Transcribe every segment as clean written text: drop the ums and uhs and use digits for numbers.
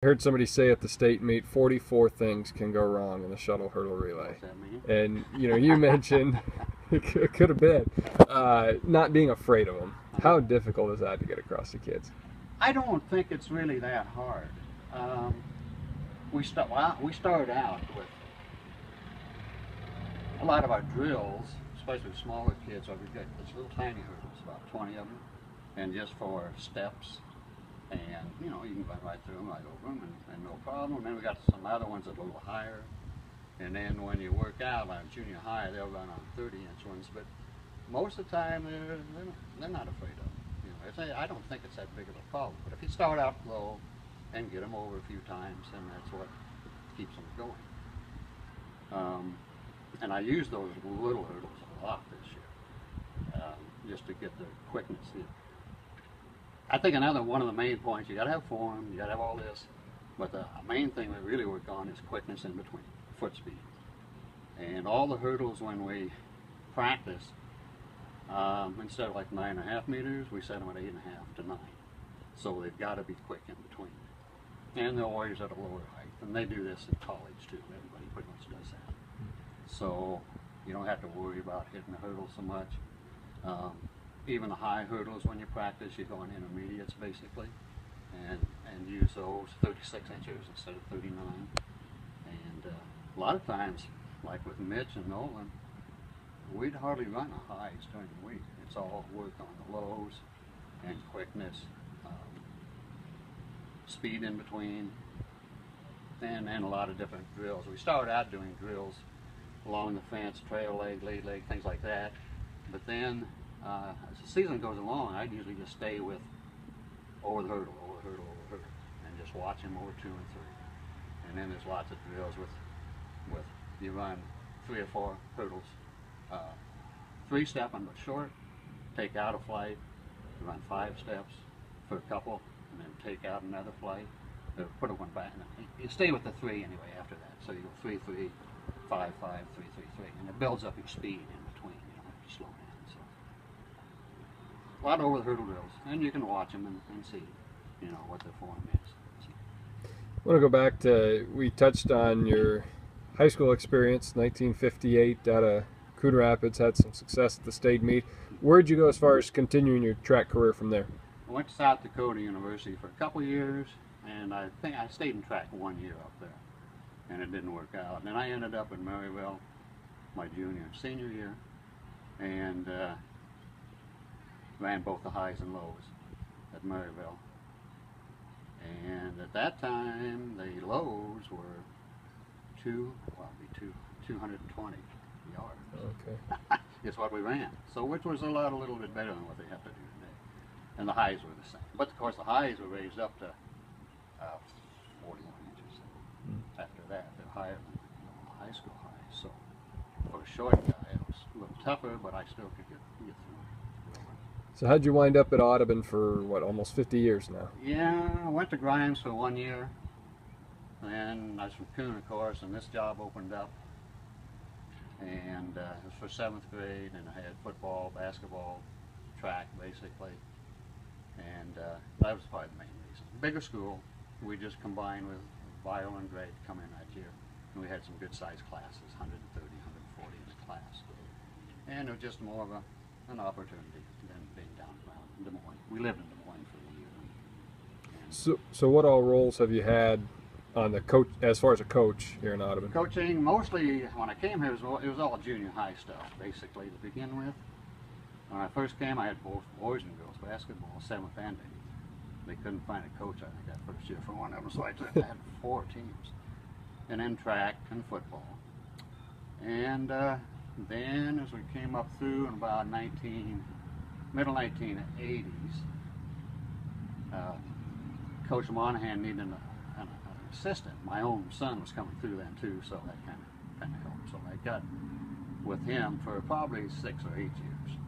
I heard somebody say at the state meet 44 things can go wrong in the shuttle hurdle relay. What's that mean? And you mentioned it could have been not being afraid of them. How difficult is that to get across to kids? I don't think it's really that hard. We started out with a lot of our drills, especially with smaller kids. So we got these little tiny hurdles, about 20 of them, and just for steps. And you can run right through them, right over them, and no problem. And then we got some other ones that are a little higher. And then when you work out, like junior high, they'll run on 30-inch ones. But most of the time, they're not afraid of them. I don't think it's that big of a problem. But if you start out low and get them over a few times, then that's what keeps them going. And I use those little hurdles a lot this year, just to get the quickness. I think one of the main points, you got to have form, you got to have all this, but the main thing we really work on is quickness in between, foot speed. And all the hurdles when we practice, instead of like 9.5 meters, we set them at 8.5 to 9. So they've got to be quick in between. And they're always at a lower height. And they do this in college too. Everybody pretty much does that. So you don't have to worry about hitting the hurdle so much. Even the high hurdles, when you practice, you go on intermediates basically, and use those 36 inches instead of 39. And a lot of times, like with Mitch and Nolan, we'd hardly run the highs during the week. It's all work on the lows and quickness, speed in between, and a lot of different drills. We started out doing drills along the fence, trail leg, lead leg, things like that. But then, as the season goes along, I'd usually just stay with over the hurdle, and just watch them over 2 and 3. And then there's lots of drills with you run 3 or 4 hurdles, 3-stepping but short, take out a flight, you run 5 steps for a couple, and then take out another flight, put one back. You stay with the 3 anyway after that. So you go 3, 3, 5, 5, 3, 3, 3, and it builds up your speed in between. You don't have to slow down. So a lot of over the hurdle drills, and you can watch them and see, what their form is. So. I want to go back to, we touched on your high school experience, 1958 out of Coon Rapids, had some success at the state meet. Where'd you go as far as continuing your track career from there? I went to South Dakota University for a couple years, and I think I stayed in track 1 year up there, and it didn't work out. And then I ended up in Maryville my junior and senior year, and ran both the highs and lows at Maryville. And at that time, the lows were 220 yards. Okay. Is what we ran. So which was a little bit better than what they have to do today. And the highs were the same. But of course the highs were raised up to 41 inches. After that, they're higher than high school highs. So for a short guy, it was a little tougher, but I still could get through. So how'd you wind up at Audubon for, almost 50 years now? Yeah, I went to Grimes for 1 year. Then I was from Coon, of course, and this job opened up. And it was for 7th grade, and I had football, basketball, track, basically. And that was probably the main reason. Bigger school, we just combined with bio and grade to come in that year. And we had some good sized classes, 130, 140 in the class. And it was just more of an opportunity than being down around in Des Moines. We lived in Des Moines for a year. So what all roles have you had on the coach, as far as a coach here in Audubon? Coaching, mostly when I came here, it was all junior high stuff, basically, to begin with. When I first came, I had both boys and girls basketball, 7th and 8th. They couldn't find a coach, I think, that first year for one of them, so I had 4 teams. And then track and football. And then as we came up through in about middle 1980s, Coach Monahan needed an assistant. My own son was coming through then too, so that kind of helped. So I got with him for probably 6 or 8 years.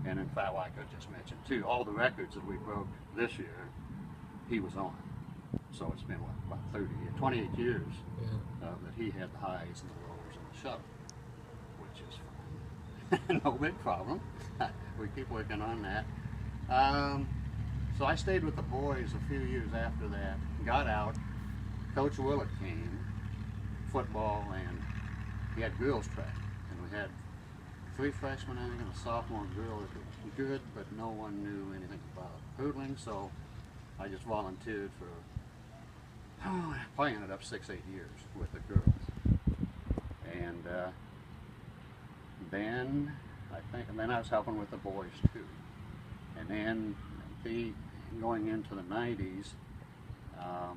And in fact, like I just mentioned too, all the records that we broke this year, he was on. So it's been about 28 years that he had the highs and the lows and the shuttle, which is fine. No big problem. We keep working on that. So I stayed with the boys a few years after that, got out, Coach Willett came, football, and he had girls track, and we had 3 freshmen, I think, and a sophomore girl that was good, but no one knew anything about hurdling, so I just volunteered for, probably ended up 6-8 years with the girls. And then I was helping with the boys too. And then going into the 90s, I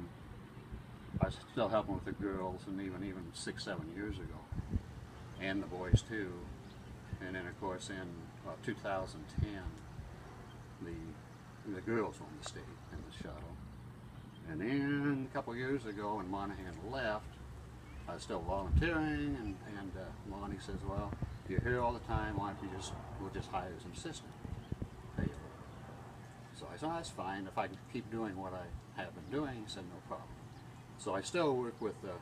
was still helping with the girls, and even 6-7 years ago, and the boys too. And then of course in 2010, the girls won the state in the shuttle. And then a couple years ago, when Monahan left, I was still volunteering, and Lonnie says, well, you're here all the time, why don't we'll just hire as an assistant. Pay you. So I said, oh, that's fine, if I can keep doing what I have been doing. He said, no problem. So I still work with the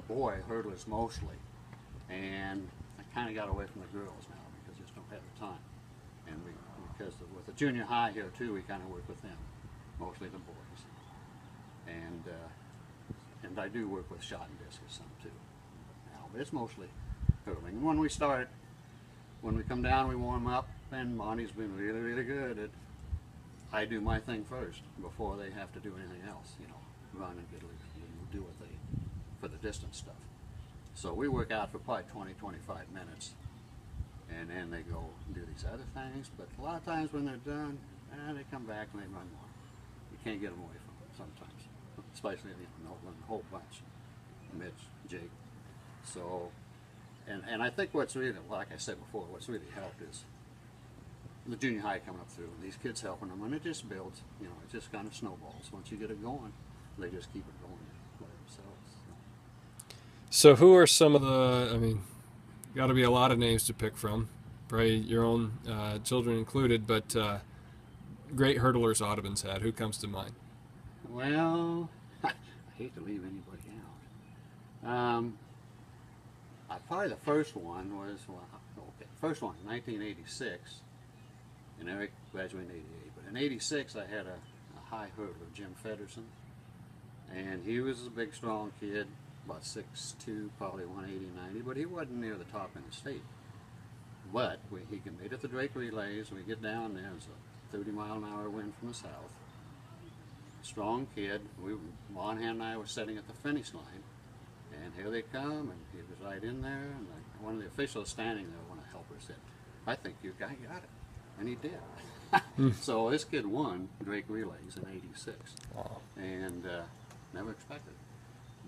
boy hurdlers mostly, and I kind of got away from the girls now because I just don't have the time. And because with the junior high here too, we kind of work with them, mostly the boys. And I do work with shot and discus some too. Now, but it's mostly hurdling. When we come down, we warm up, and Monty's been really, really good at. I do my thing first before they have to do anything else, run and do what they for the distance stuff. So we work out for probably 20-25 minutes, and then they go and do these other things. But a lot of times when they're done, they come back and they run more. You can't get them away from them sometimes, especially Nolan, a whole bunch, Mitch, Jake. So, and I think what's really, like I said before, what's really helped is the junior high coming up through, and these kids helping them, and it just builds, it just kind of snowballs. Once you get it going, they just keep it going by themselves. So who are some of the, got to be a lot of names to pick from, probably your own children included, but great hurdlers Audubon's had. Who comes to mind? Well, I hate to leave anybody out. Probably the first one was, first one, 1986, and Eric graduated in 88, but in 86 I had a high hurdler, Jim Federson, and he was a big, strong kid, about 6'2", probably 180, 90, but he wasn't near the top in the state. But he made it to Drake Relays. We get down there, it's a 30-mile-an-hour wind from the south. Strong kid. Monahan and I were sitting at the finish line, and here they come, and he was right in there, and one of the officials standing there, one of the helpers, said, I think your guy got it. And he did. So this kid won Drake Relays in 86. Wow. And never expected it.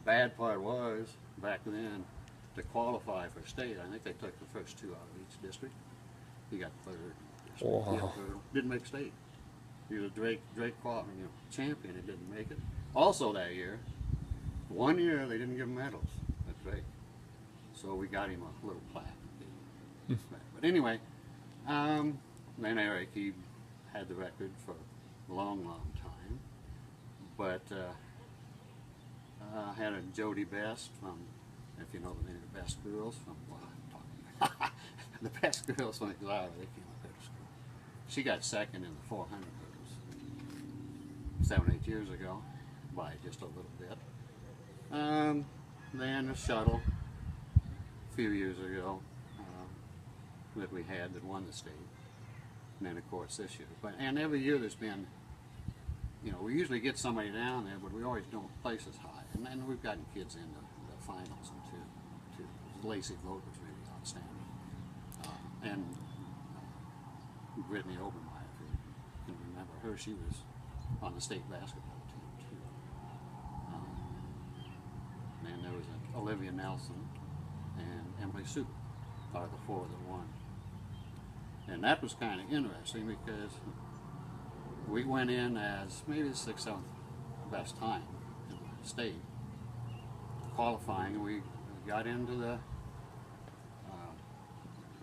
Bad part was, back then, to qualify for state, I think they took the first 2 out of each district. He got third in the district. Wow. He got third. Didn't make state. He was a Drake champion. He didn't make it. Also that year, 1 year they didn't give him medals at Drake. So we got him a little plaque. But anyway, then Eric, he had the record for a long, long time. But I had a Jody Best from, if you know the name of the Best Girls, from, I'm talking the Best Girls from Exile, they came up to school. She got second in the 400 hurdles 7-8 years ago, by just a little bit. Then a shuttle a few years ago that we had that won the state. And then of course this year. And every year there's been, we usually get somebody down there, but we always don't place as high. And then we've gotten kids into the finals and too. Lacey Vogt was really outstanding. And Brittany Obermeyer, if you can remember her, she was on the state basketball team too. And there was Olivia Nelson and Emily Super are the 4 that won. And that was kind of interesting because we went in as maybe the 6th, 7th best time in the state qualifying. We got into the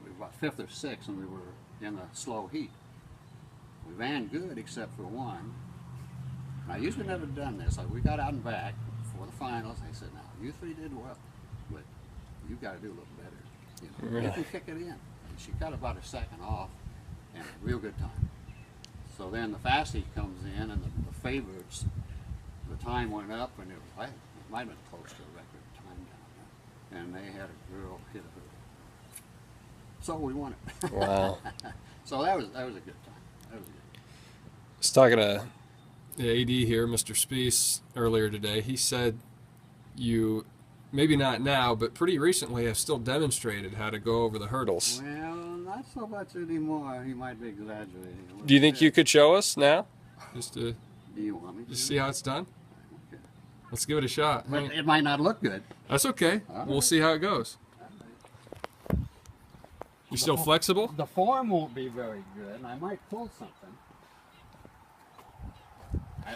we were about 5th or 6th, and we were in the slow heat. We ran good except for one. I usually never done this. We got out and back for the finals. They said, "Now you 3 did well, but you got to do a little better. You can kick it in." And she got about a second off, and a real good time. So then the fast heat comes in, and the favorites time went up, and it might have been close to a record time down there. And they had a girl hit a hurdle. So we won it. Wow. So that was a good time. That was good. I was talking to the AD here, Mr. Spees, earlier today. He said you, maybe not now, but pretty recently have still demonstrated how to go over the hurdles. Well, not so much anymore. He might be exaggerating. A little Do you think bit. you could show us now? Just to Do you want me to? just see how it's done? Okay. Let's give it a shot. But it might not look good. That's okay. All We'll right. see how it goes. You still flexible? The form won't be very good, and I might pull something.